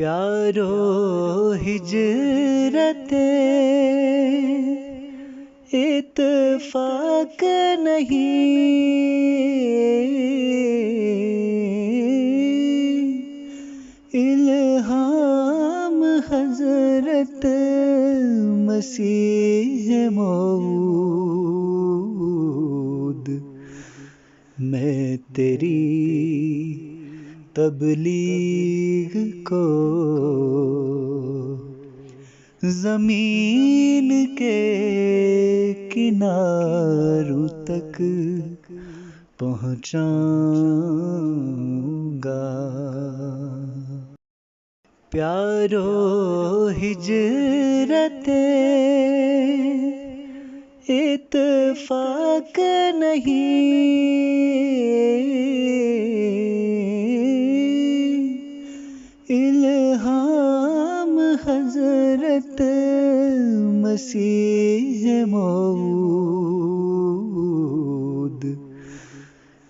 پیارو ہجرت اتفاق نہیں، الہام حضرت مسیح موعود۔ میں تیری تبلیغ کو زمین کے کناروں تک پہنچاؤں گا۔ پیارو ہجرت اتفاق نہیں، الہام حضرت مسیح موعود۔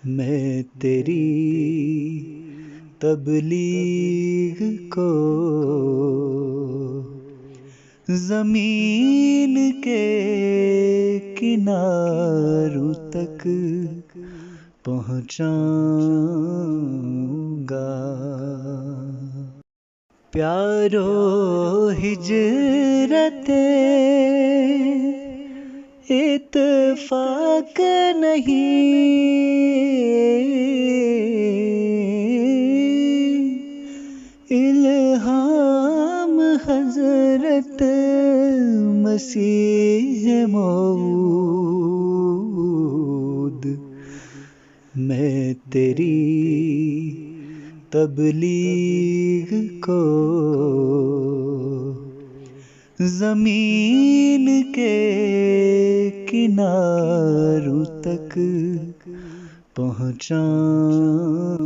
میں تیری تبلیغ کو زمین کے کناروں تک پہنچاؤں گا۔ پیارو ہجرت اتفاق نہیں، الہام حضرت مسیح موعود۔ میں تیری تبلیغ کو زمین کے کناروں تک پہنچاؤں